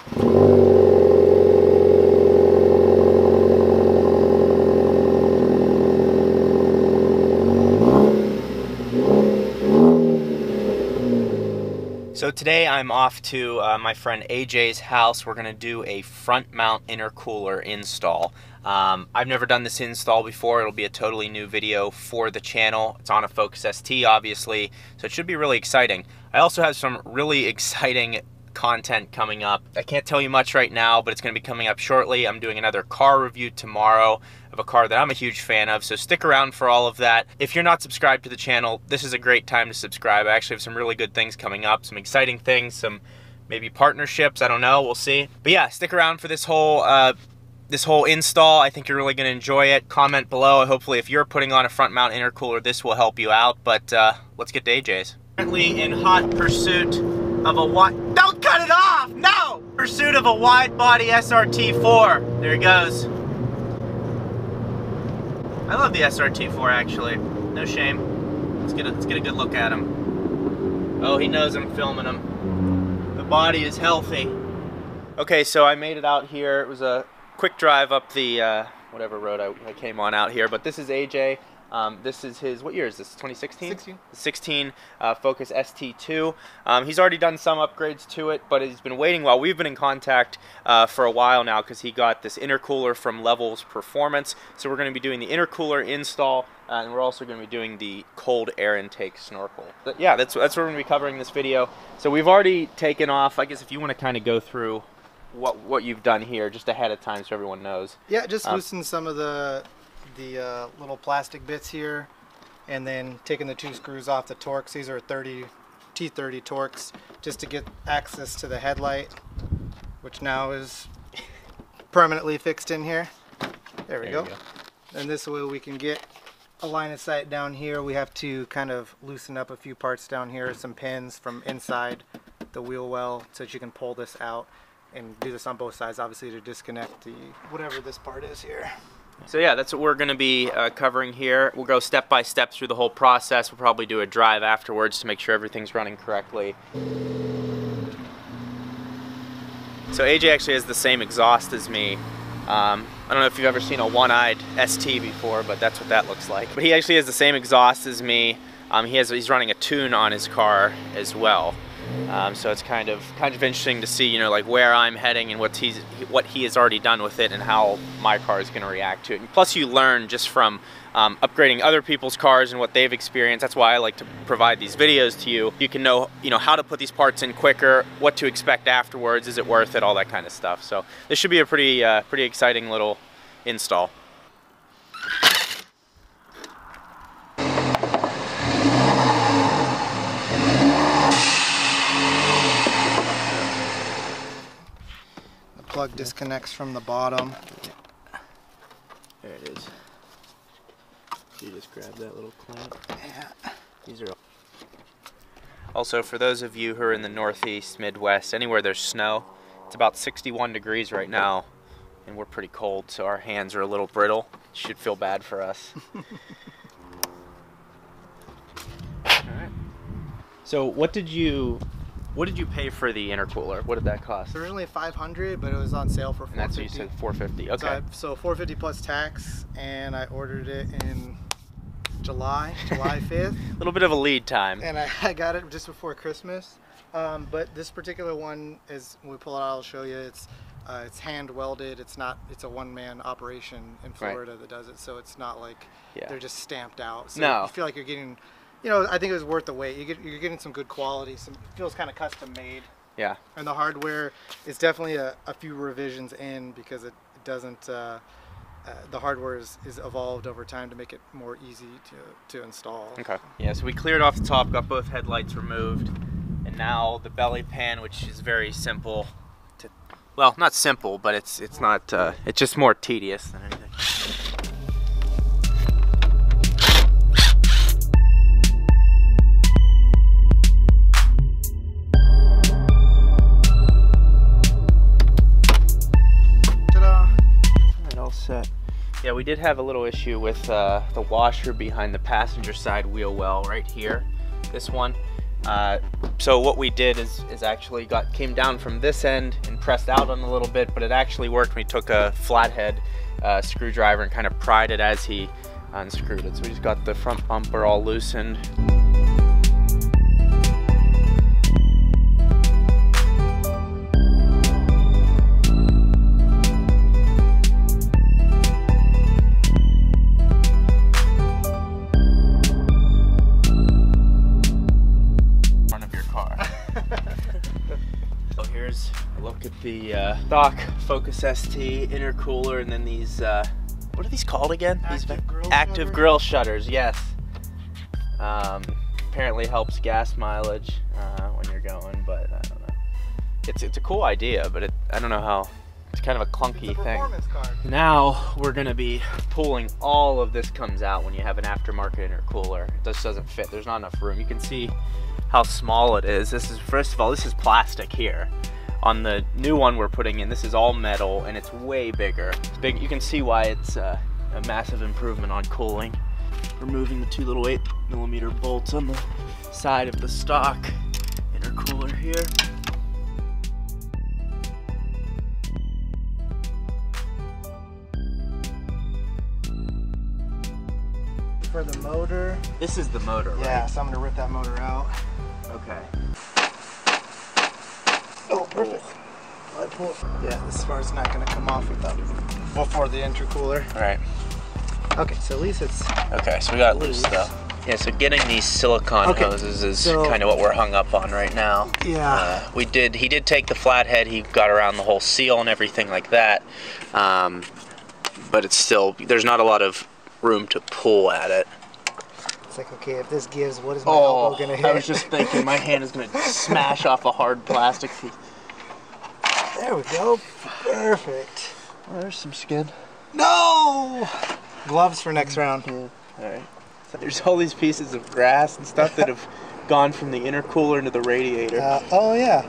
So today I'm off to my friend AJ's house. We're going to do a front mount intercooler install. I've never done this install before. It'll be a totally new video for the channel. It's on a Focus ST obviously, so it should be really exciting. I also have some really exciting content coming up. I can't tell you much right now, but it's going to be coming up shortly. I'm doing another car review tomorrow of a car that I'm a huge fan of, so stick around for all of that. If you're not subscribed to the channel, this is a great time to subscribe. I actually have some really good things coming up, some exciting things, some maybe partnerships, I don't know, we'll see. But yeah, stick around for this whole install. I think you're really going to enjoy it. Comment below. Hopefully if you're putting on a front mount intercooler, this will help you out, but let's get to AJ's. Currently in hot pursuit of a wide... Don't cut it off! No! Pursuit of a wide body SRT4. There he goes. I love the SRT4 actually. No shame. Let's get a good look at him. Oh, he knows I'm filming him. The body is healthy. Okay, so I made it out here. It was a quick drive up the whatever road I came on out here, but this is AJ. This is his, what year is this, 2016? 16. 16 Focus ST2. He's already done some upgrades to it, but he's been waiting while we've been in contact for a while now because he got this intercooler from Levels Performance. So we're going to be doing the intercooler install, and we're also going to be doing the cold air intake snorkel. But yeah, that's what we're going to be covering in this video. So we've already taken off, I guess if you want to kind of go through what you've done here just ahead of time so everyone knows. Yeah, just loosen some of the little plastic bits here, and then taking the two screws off the Torx. These are T30 Torx, just to get access to the headlight, which now is permanently fixed in here. There we go. And this way we can get a line of sight down here. We have to kind of loosen up a few parts down here, some pins from inside the wheel well, so that you can pull this out, and do this on both sides, obviously, to disconnect the whatever this part is here. So yeah, that's what we're going to be covering here. We'll go step by step through the whole process. We'll probably do a drive afterwards to make sure everything's running correctly. So AJ actually has the same exhaust as me. I don't know if you've ever seen a one-eyed ST before, but that's what that looks like. But he actually has the same exhaust as me. He's running a tune on his car as well. So it's kind of interesting to see, you know, like where I'm heading and what he has already done with it and how my car is going to react to it. And plus, you learn just from upgrading other people's cars and what they've experienced. That's why I like to provide these videos to you. You can know, how to put these parts in quicker, what to expect afterwards, is it worth it, all that kind of stuff. So this should be a pretty exciting little install. Plug disconnects from the bottom. There it is. You just grab that little clamp. Yeah. These are also, for those of you who are in the Northeast, Midwest, anywhere there's snow, it's about 61 degrees right now, and we're pretty cold, so our hands are a little brittle. Should feel bad for us. Alright. So what did you pay for the intercooler? What did that cost? Originally $500, but it was on sale for $450. And that's what you said, $450. Okay. So $450 plus tax, and I ordered it in July 5th. A little bit of a lead time. And I got it just before Christmas. But this particular one is, when we pull it out, I'll show you. It's hand welded. It's a one-man operation in Florida that does it. So it's not like they're just stamped out. So no. You feel like you're getting, I think it was worth the wait. You're getting some good quality. It feels kind of custom made. Yeah. And the hardware is definitely a few revisions in, because it doesn't. The hardware is evolved over time to make it more easy to install. Okay. Yeah. So we cleared off the top, got both headlights removed, and now the belly pan, which is very simple. Well, not simple, but it's not. It's just more tedious than anything. Set. Yeah, we did have a little issue with the washer behind the passenger side wheel well right here. This one, So what we did is actually came down from this end and pressed out on a little bit, but it actually worked. We took a flathead screwdriver and kind of pried it as he unscrewed it. So we just got the front bumper all loosened. So here's a look at the stock Focus ST intercooler, and then these, what are these called again? Active grill shutters, yes. Apparently helps gas mileage when you're going, but I don't know. It's a cool idea, but I don't know how. It's kind of a clunky thing. Now we're gonna be pulling all of this comes out when you have an aftermarket intercooler. It just doesn't fit. There's not enough room. You can see how small it is. This is, first of all, this is plastic here. On the new one we're putting in, this is all metal and it's way bigger. It's big. You can see why it's a massive improvement on cooling. Removing the two little 8mm bolts on the side of the stock intercooler here. For the motor. This is the motor, right? Yeah, so I'm gonna rip that motor out. Okay. Oh, perfect. Yeah, this part's not gonna come off before the intercooler. All right. Okay, so at least it's okay. So we got loose though. Yeah. So getting these silicone hoses is kind of what we're hung up on right now. Yeah. He did take the flathead. He got around the whole seal and everything like that. But it's still, there's not a lot of room to pull at it. It's like, okay, if this gives, what is my elbow gonna hit? I was just thinking my hand is gonna smash off a hard plastic piece. There we go. Perfect. Oh, there's some skin. No! Gloves for next round. Yeah. Alright. So there's all these pieces of grass and stuff that have gone from the intercooler into the radiator. Oh yeah.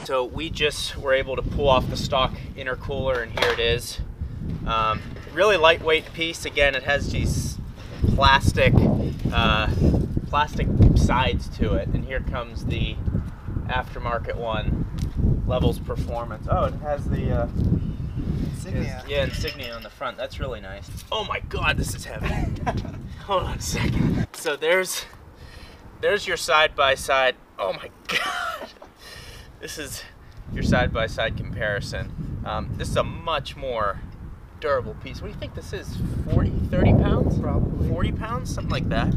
So we just were able to pull off the stock intercooler, and here it is. Really lightweight piece. Again, it has these plastic sides to it, and here comes the aftermarket one. Levels performance. Oh, it has the insignia. Yeah, insignia on the front. That's really nice. Oh my God, this is heavy. Hold on a second. So there's your side-by-side. Oh my God. This is your side-by-side comparison. This is a much more durable piece. What do you think this is? 40, 30 pounds? Probably. 40 pounds? Something like that.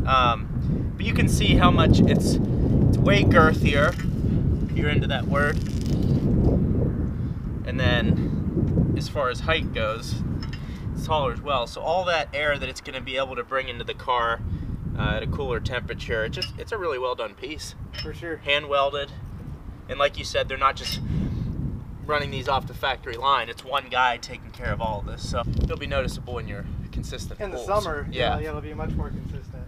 But you can see how much it's way girthier. If you're into that word. And then as far as height goes, it's taller as well. So all that air that it's going to be able to bring into the car at a cooler temperature, it's a really well done piece. For sure. Hand welded. And like you said, they're not just running these off the factory line. It's one guy taking care of all of this. So it'll be noticeable in your consistent in pulls. the summer. Yeah, it'll be much more consistent.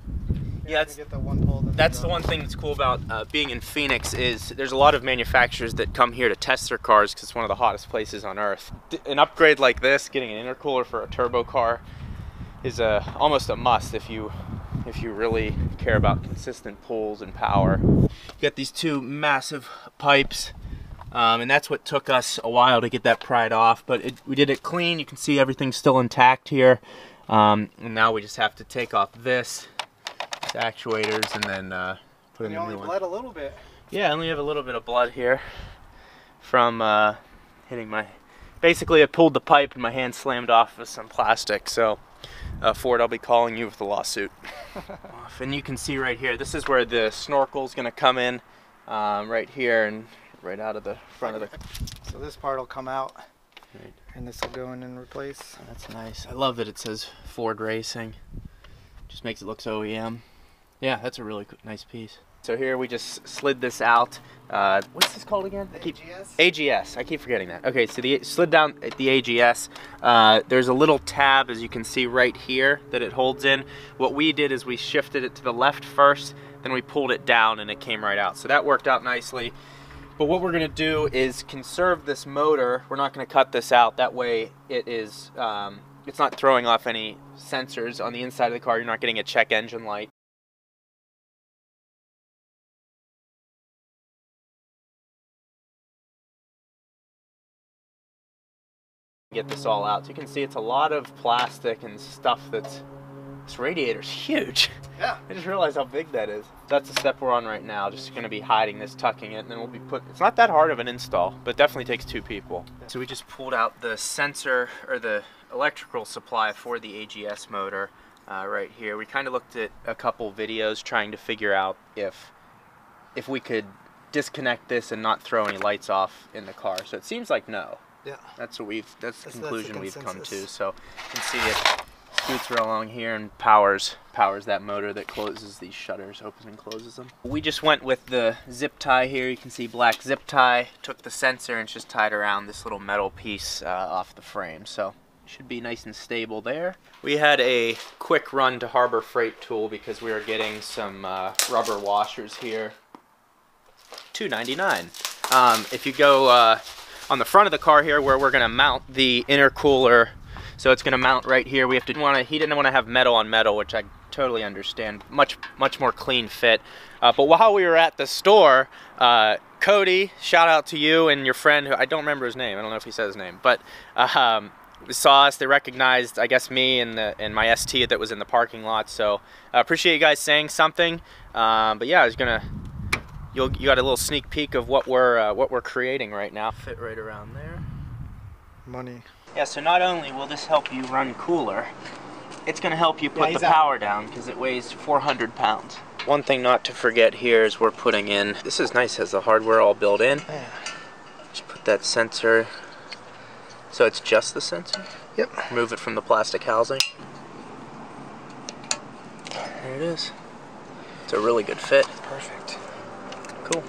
Yeah, get the one pull. That's the one thing that's cool about being in Phoenix is there's a lot of manufacturers that come here to test their cars because it's one of the hottest places on earth. An upgrade like this, getting an intercooler for a turbo car, is almost a must if you really care about consistent pulls and power. You got these two massive pipes, and that's what took us a while to get that pried off, but we did it clean. You can see everything's still intact here, and now we just have to take off this actuators and then put in the new one. You only bled a little bit. Yeah, I only have a little bit of blood here from hitting my... Basically, I pulled the pipe and my hand slammed off with some plastic. So, Ford, I'll be calling you with a lawsuit. And you can see right here, this is where the snorkel is going to come in, right here and right out of the front of the... So this part will come out, right, and this will go in and replace. Oh, that's nice. I love that it says Ford Racing. Just makes it look so OEM. Yeah, that's a really nice piece. So here we just slid this out. What's this called again? AGS? AGS. I keep forgetting that. Okay, so slid down at the AGS. There's a little tab, as you can see right here, that it holds in. What we did is we shifted it to the left first, then we pulled it down and it came right out. So that worked out nicely. But what we're going to do is conserve this motor. We're not going to cut this out. That way it is, it's not throwing off any sensors on the inside of the car. You're not getting a check engine light. Get this all out. So you can see it's a lot of plastic and stuff that's... This radiator's huge. Yeah. I just realized how big that is. That's the step we're on right now. Just going to be hiding this, tucking it, and then we'll be put... It's not that hard of an install, but it definitely takes 2 people. So we just pulled out the sensor, or the electrical supply for the AGS motor right here. We kind of looked at a couple videos trying to figure out if we could disconnect this and not throw any lights off in the car. So it seems like no. Yeah. That's the conclusion we've come to. consensus. So you can see it scoots right along here and powers that motor that closes these shutters, opens and closes them. We just went with the zip tie here. You can see black zip tie. Took the sensor and it's just tied around this little metal piece off the frame. So it should be nice and stable there. We had a quick run to Harbor Freight Tool because we were getting some rubber washers here. $2.99. If you go on the front of the car here where we're going to mount the intercooler, so it's going to mount right here. He didn't want to have metal on metal, which I totally understand. Much more clean fit. But while we were at the store, Cody, shout out to you and your friend, who I don't remember his name. I don't know if he said his name, but saw us. They recognized, I guess, me and my ST that was in the parking lot. So appreciate you guys saying something. But yeah, I was gonna. You got a little sneak peek of what we're creating right now. Fit right around there. Money. Yeah, so not only will this help you run cooler, it's going to help you put the power down because it weighs 400 pounds. One thing not to forget here is we're putting in, this is nice, has the hardware all built in. Yeah. Just put that sensor, so it's just the sensor? Yep. Remove it from the plastic housing. There it is. It's a really good fit. Perfect. Cool.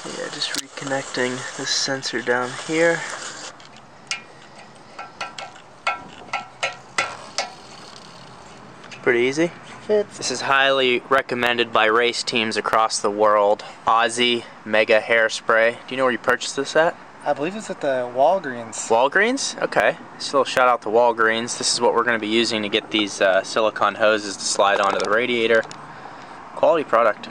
Yeah, just reconnecting this sensor down here. Pretty easy. Fits. This is highly recommended by race teams across the world. Aussie Mega Hairspray. Do you know where you purchased this at? I believe it's at the Walgreens. Walgreens? Okay. Just a little shout out to Walgreens. This is what we're going to be using to get these silicone hoses to slide onto the radiator. Quality product.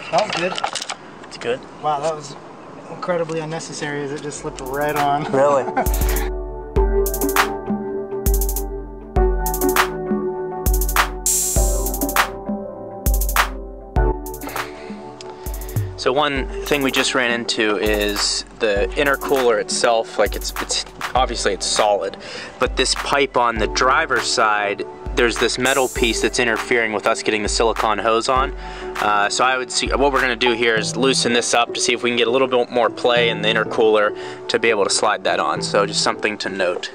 Smells good. It's good. Wow, that was incredibly unnecessary as it just slipped right on. Really? So one thing we just ran into is the intercooler itself. Like it's obviously it's solid, but this pipe on the driver's side, there's this metal piece that's interfering with us getting the silicone hose on. So I would see, what we're gonna do here is loosen this up to see if we can get a little bit more play in the intercooler to be able to slide that on. So just something to note.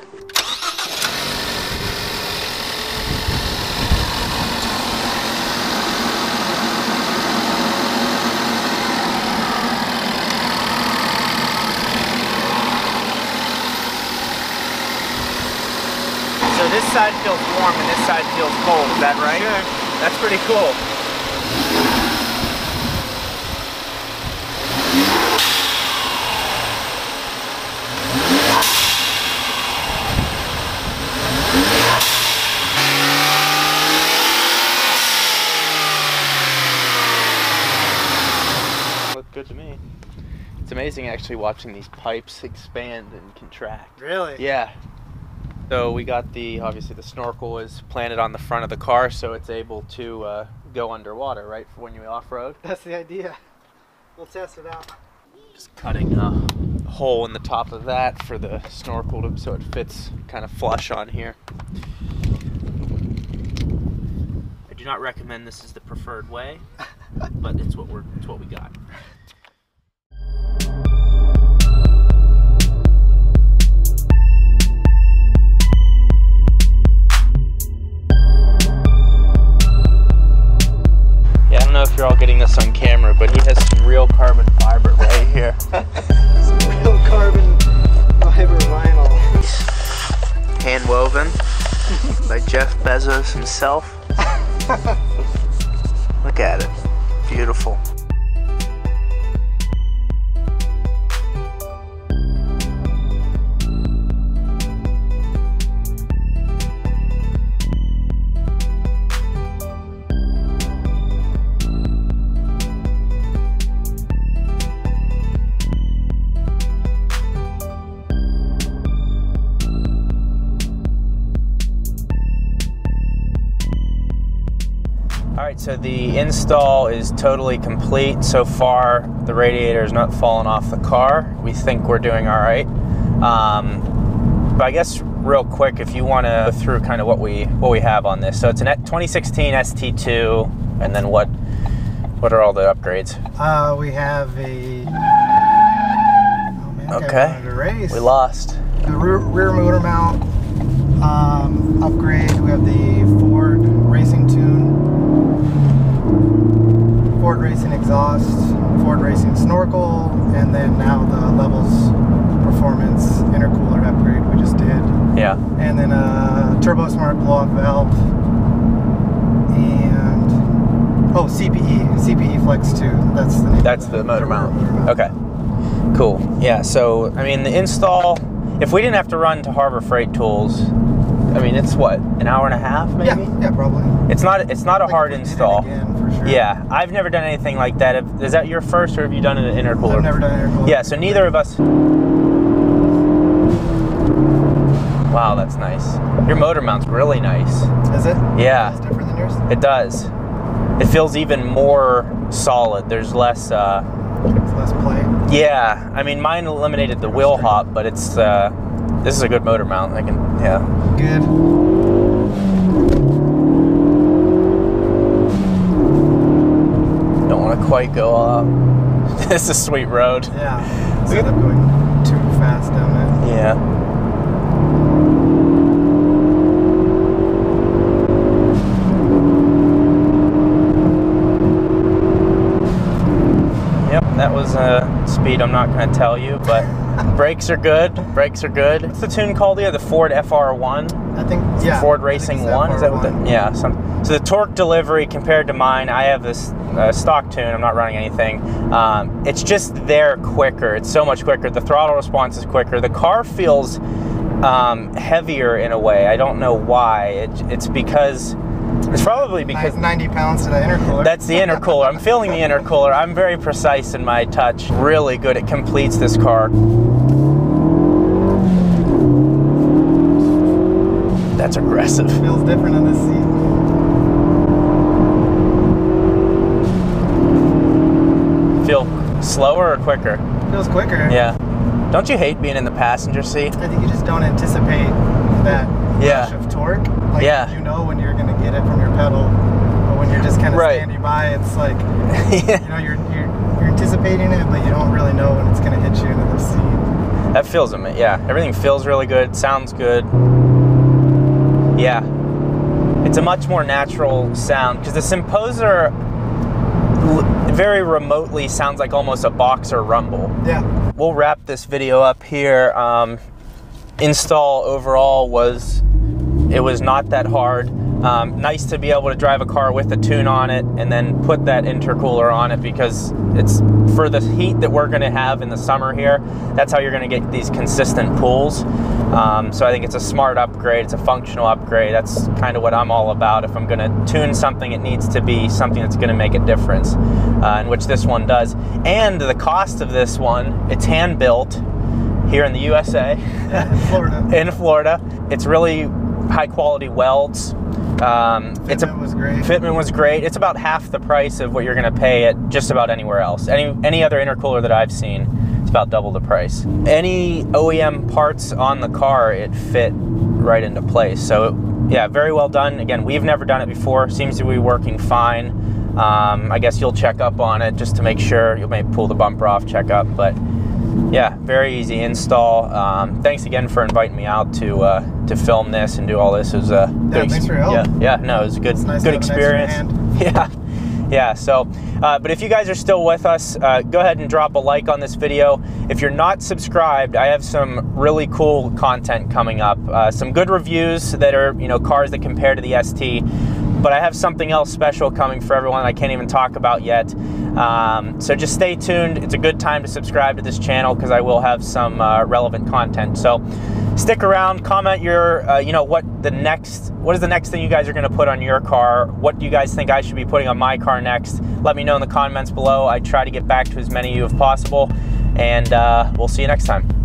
So this side feels warm and this side feels cold, is that right? Sure. That's pretty cool. Looked good to me. It's amazing actually watching these pipes expand and contract. Really? Yeah. So we got obviously the snorkel is planted on the front of the car so it's able to go underwater, right, for when you off-road? That's the idea. We'll test it out. Just cutting a hole in the top of that for the snorkel so it fits kind of flush on here. I do not recommend this is the preferred way, but it's what we got. I don't know if you're all getting this on camera, but he has some real carbon fiber right here. Some real carbon fiber vinyl. Bezos himself. Look at it. Beautiful. Alright, so the install is totally complete. So far, the radiator is not falling off the car. We think we're doing alright. But I guess real quick, if you want to go through kind of what we have on this. So it's a 2016 ST2, and then what are all the upgrades? We have a... Oh man, okay, we lost. The rear motor mount upgrade. We have the Ford Racing Tune, Ford Racing exhaust, Ford Racing Snorkel, and then now the Levels Performance intercooler upgrade we just did. Yeah. And then a Turbo Smart blow-off valve, and CPE Flex 2. That's the name. That's the motor mount. Okay. Cool. Yeah. So I mean, the install. If we didn't have to run to Harbor Freight Tools, I mean, it's what, an hour and a half, maybe? Yeah, probably. It's not a hard install. Again, for sure. Yeah, I've never done anything like that. Is that your first, or have you done an intercooler? I've never done an intercooler. Yeah, so neither of us. Wow, that's nice. Your motor mount's really nice. Is it? Yeah. It's different than yours? It does. It feels even more solid. There's less. It's less play. Yeah, I mean, mine eliminated the wheel hop, but it's. This is a good motor mount. I can. Yeah. Good. Don't want to quite go up. This is a sweet road. Yeah. Instead of going too fast down it. Yeah. Yep, that was a speed I'm not going to tell you, but brakes are good. Brakes are good. What's the tune called here? The Ford FR1? I think, yeah. Ford Racing 1? Is that what the, yeah. So the torque delivery compared to mine, I have this stock tune. I'm not running anything. It's just there quicker. It's so much quicker. The throttle response is quicker. The car feels heavier in a way. I don't know why. It's because... It's probably because 90 pounds to the intercooler. That's the intercooler. I'm feeling the intercooler. I'm very precise in my touch. Really good. It completes this car. That's aggressive. Feels different on this seat. Feel slower or quicker? Feels quicker. Yeah. Don't you hate being in the passenger seat? I think you just don't anticipate that rush of torque. Like, you know when you're going to get it from your pedal, but when you're just kind of standing by, it's like, you know, you're anticipating it, but you don't really know when it's going to hit you into the seat. That feels amazing. Yeah, everything feels really good, sounds good. Yeah, it's a much more natural sound, because the Symposer very remotely sounds like almost a Boxer rumble. Yeah. We'll wrap this video up here. Install overall was not that hard. Nice to be able to drive a car with a tune on it and then put that intercooler on it, because it's for the heat that we're going to have in the summer here. That's how you're going to get these consistent pulls. So I think it's a smart upgrade. It's a functional upgrade. That's kind of what I'm all about. If I'm going to tune something, it needs to be something that's going to make a difference, in which this one does. And the cost of this one, it's hand built here in the USA. Yeah, in Florida. In Florida. It's really high quality welds. Fitment was great. Fitment was great. It's about half the price of what you're going to pay at just about anywhere else. Any other intercooler that I've seen, it's about double the price. Any OEM parts on the car, it fit right into place. So yeah, very well done. Again, we've never done it before. Seems to be working fine. I guess you'll check up on it just to make sure. You may pull the bumper off, check up, but yeah, very easy install. Thanks again for inviting me out to film this and do all this. It was a thanks for your help. Yeah, no, it was a good nice good experience. An Yeah, Yeah, so, but if you guys are still with us, go ahead and drop a like on this video. If you're not subscribed, I have some really cool content coming up. Some good reviews that are, you know, cars that compare to the ST. But I have something else special coming for everyone I can't even talk about yet. So just stay tuned. It's a good time to subscribe to this channel because I will have some relevant content. So stick around, comment your, you know, what is the next thing you guys are going to put on your car? What do you guys think I should be putting on my car next? Let me know in the comments below. I try to get back to as many of you as possible, and we'll see you next time.